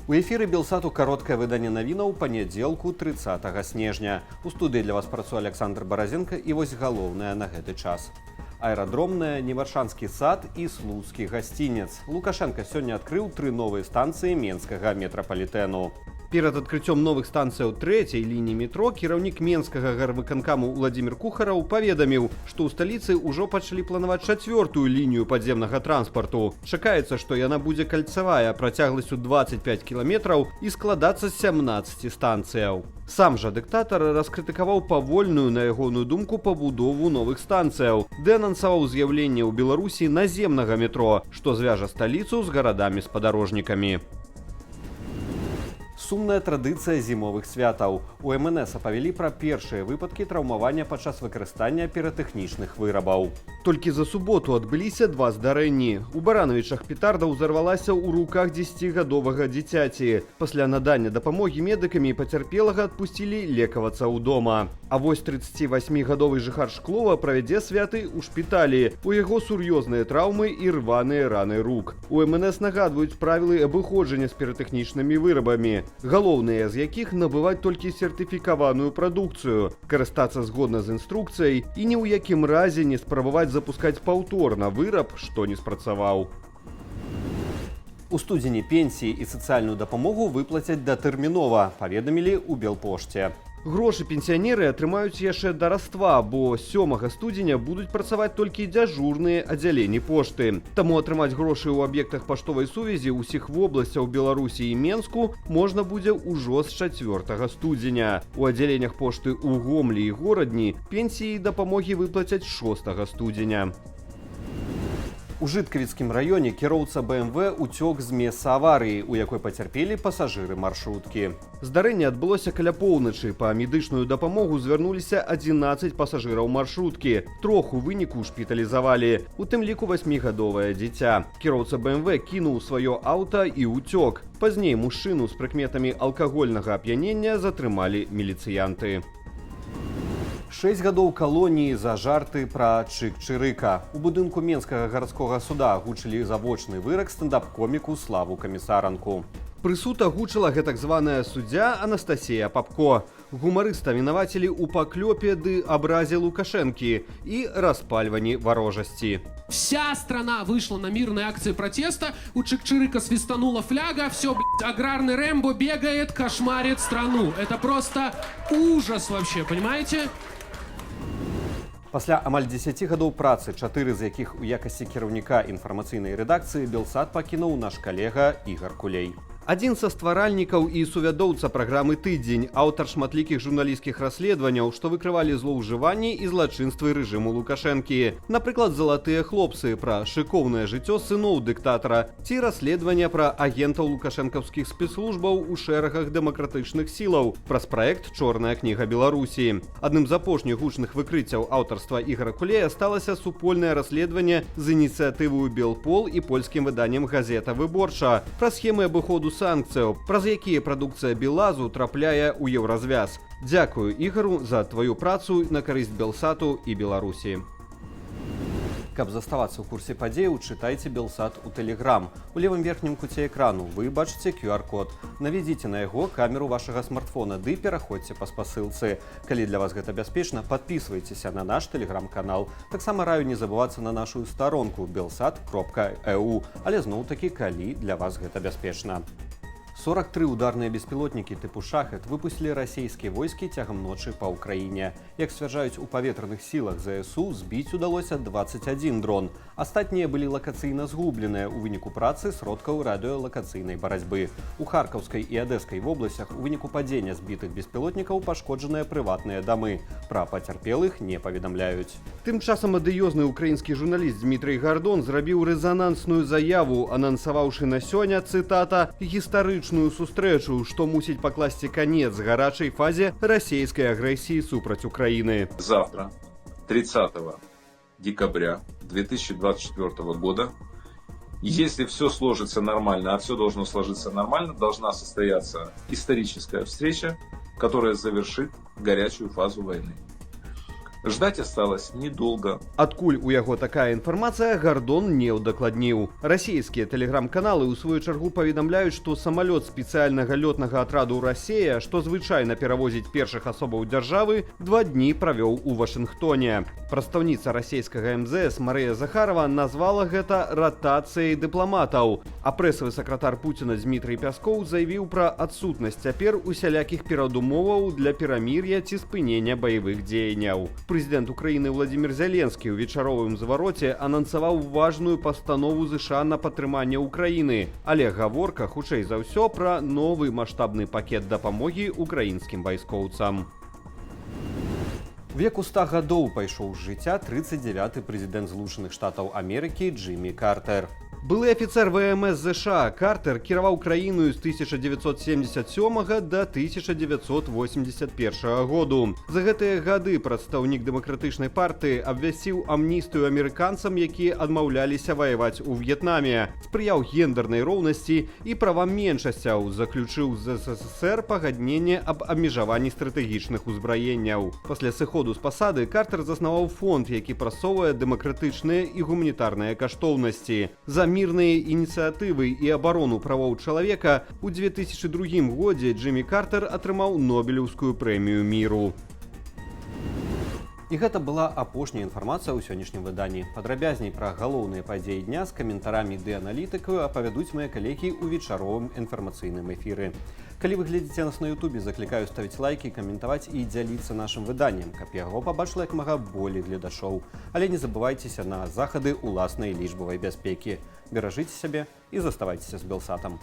У эфіры Белсату кароткае выданне навінаў панядзелку 30 снежня. У студыі для вас працуе Александр Баразенко і вось галоўнае на гэты час. Аэрадромная, Неваршанскі сад і слуцкі гасцінец. Лукашенко сёння адкрыў 3 новыя станцыі менскага метрапалітэну. Перад адкрыццём новых станцыяў трэцяй лініі метро кіраўнік менскага гарвыканкаму Владзімір Кухараў паведаміў, што ў сталіцы ўжо пачалі планаваць 4-ю лінію падземнага транспарту. Чакаецца, што яна будзе кальцавая працягласцю 25 кіламетраў і складацца з 17 станцыяў. Сам жа дыктатар раскрытыкаваў павольную, на ягоную думку, пабудову новых станцыяў, ды анансаваў з'яўленне ў Беларусі наземнага метро, што звяжа сталіцу з гарадамі-спадарожнікамі. Сумная традыцыя зімовых святаў. У МНС апавялі пра першыя выпадкі траўмавання падчас выкарыстання піратэхнічных вырабаў. Толькі за суботу адбыліся 2 здарэнні. У Баранавічах петарда ўзарвалася ў руках 10гадовага дзіцяці. Пасля надання дапамогі медыкамі пацярпелага адпусцілі лекавацца ўдома. А вось 38гадовы жыхар Шклова правядзе святы ў шпіталі. У яго сур'ёзныя траўмы і рваныя раны рук. У МНС нагадваюць правілы абыходжання з піратэхнічнымі вырабамі, галоўныя з якіх набываць толькі сертыфікаваную прадукцыю, карыстацца згодна з інструкцыяй і ні ў якім разе не спрабаваць запускаць паўторна выраб, што не спрацаваў. У студзені пенсіі і сацыяльную дапамогу выплацяць датэрмінова, паведамілі ў Белпошце. Грошы пенсіянеры атрымаюць яшчэ да раства, бо 7 студзеня будуць працаваць толькі дзяжурныя аддзяленні пошты. Таму атрымаць грошы ў аб'ектах паштовай сувязі ўсіх вобласцяў Беларусі і Менску можна будзе ўжо з 4 студзеня. У аддзяленнях пошты ў Гомлі і Горадні пенсіі і дапамогі выплацяць 6 студзеня. У Жыткавіцкім раёне кіроўца БМВ уцёк з месца аварыі, у якой пацярпелі пасажыры маршруткі. Здарэнне адбылося каля поўначы. Па медычную дапамогу звярнуліся 11 пасажыраў маршруткі. 3 у выніку шпіталізавалі, у тым ліку 8гадовае дзіця. Кіроўца БМВ кінуў сваё аўта і ўцёк. Пазней мужчыну з прыкметамі алкагольнага ап'янення затрымалі міліцыянты. 6 гадоў калоніі за жарты пра Чык-Чырыка. У будынку Менскага гарадскога суда агучылі завочны вырак стендап-коміку Славу Камісаранку. Прысуд агучыла гэтак званая суддзя Анастасія Папко. Гумарыста вінавацілі ў паклёпе ды абразе Лукашэнкі і распальванні варожасці. Вся страна вышла на мирные акции протеста, у Чик-Чирика свистанула фляга, все, аграрный Рэмбо бегает, кошмарит страну. Это просто ужас вообще, понимаете? Пасля амаль 10 гадоў працы, 4 з якіх у якасці кіраўніка інфармацыйнай рэдакцыі, Белсат пакінуў наш калега Ігар Кулей. Адзін са стваральнікаў і сувядоўца праграмы «Тыдзень», аўтар шматлікіх журналісцкіх расследаванняў, што выкрывалі злоўжыванні і злачынствы рэжыму Лукашэнкі. Напрыклад, «Залатыя хлопцы» пра шыкоўнае жыццё сыноў дыктатара ці расследавання пра агентаў лукашэнкаўскіх спецслужбаў у шэрагах дэмакратычных сілаў, праз праект «Чорная кніга Беларусі». Адным з апошніх гучных выкрыццяў аўтарства Ігара Кулея сталася супольнае расследаванне з ініцыятываю «Белпол» і польскім выданнем «Газета Выборча» пра схемы абыходу санкцыяў, праз якія прадукцыя Белазу трапляе ў еўразвяз. Дзякую Ігару за тваю працу на карысць Белсату і Беларусі. Каб заставацца ў курсе падзеяў, чытайце Белсат у Тэлеграм. У левым верхнім куце экрану вы бачыце QR-код. Наведзіце на яго камеру вашага смартфона ды пераходзьце па спасылцы. Калі для вас гэта бяспечна, падпісвайцеся на наш Тэлеграм-канал. Таксама раю не забывацца на нашу старонку belsat.eu, але зноў-такі, калі для вас гэта бяспечна. 43 ударныя беспілотнікі тыпу «Шахет» выпусцілі расійскія войскі цягам ночы па ўкраіне. Як сцвярджаюць у паветраных сілах ЗСУ, збіць удалося 21 дрон. Астатнія былі лакацыйна згубленыя ў выніку працы сродкаў радыёлакацыйнай барацьбы. У Харкаўскай і Адэскай вобласцях у выніку падзення збітых беспілотнікаў пашкоджаныя прыватныя дамы. Пра пацярпелых не паведамляюць. Тым часам адыёзны ўкраінскі журналіст Дмітрый Гардон зрабіў рэзанансную заяву, анансаваўшы на сёння, цытата, гістарычную сустрэчу, што мусіць пакласці канец гарачай фазе расійскай агрэсіі супраць Украины. Завтра, 30 декабря 2024 года, если все сложится нормально, а все должно сложиться нормально, должна состояться историческая встреча, которая завершит горячую фазу войны. Ждать осталось недолго. Адкуль у яго такая інфармацыя, Гордон не ўдакладніў. Расійскія тэлеграм-каналы ў сваю чаргу паведамляюць, што самалёт спецыяльнага лётнага атраду «Расея», што звычайна перавозіць першых асобаў дзяржавы, 2 дні правёў у Вашынгтоне. Прадстаўніца расійскага МЗС Марыя Захарова назвала гэта ратацыяй дыпламатаў, а прэсавы сакратар Пуціна Дмітрый Пяскоў заявіў пра адсутнасць цяпер усялякіх перадумоваў для перамір'я ці спынення баявых дзеянняў. Прэзідэнт Украіны Владзімір Зеленскі ў вечаровым звароце анансаваў важную пастанову ЗША на падтрыманне Украіны, але гаворка хутчэй за ўсё пра новы маштабны пакет дапамогі украінскім вайскоўцам. Веку 100 гадоў пайшоў з жыцця 39-ы прэзідэнт Злучаных Штатаў Амерыкі Джиммі Картер. Былы афіцэр ВМС ЗША Картер кіраваў краіною з 1977 да 1981 году. За гэтыя гады прадстаўнік дэмакратычнай партыі абвясціў амністыю амерыканцам, якія адмаўляліся ваяваць у В'етнаме, спрыяў гендернай роўнасці і правам меншасцяў, заключыў з СССР пагадненне аб абмежаванні стратэгічных узбраенняў. Пасля сыходу з пасады Картер заснаваў фонд, які прасоўвае дэмакратычныя і гуманітарныя каштоўнасці. За мірныя ініцыятывы і абарону правоў чалавека у 2002 годзе Джиммі Картер атрымаў Нобелеўскую прэмію міру. І гэта была апошняя інфармацыя ў сённяшнім выданні. Падрабязней пра галоўныя падзеі дня з каментарамі ды аналітыкаю апавядуць мае калегі ў вечаровым інфармацыйным эфіры. Калі вы глядзіце нас на Ютубе, заклікаю ставіць лайкі, каментаваць і дзяліцца нашым выданнем, каб яго пабачыла як мага болей гледачоў. Але не забывайцеся на захады ўласнай лічбавай бяспекі. Беражыце сябе і заставайцеся з Белсатам.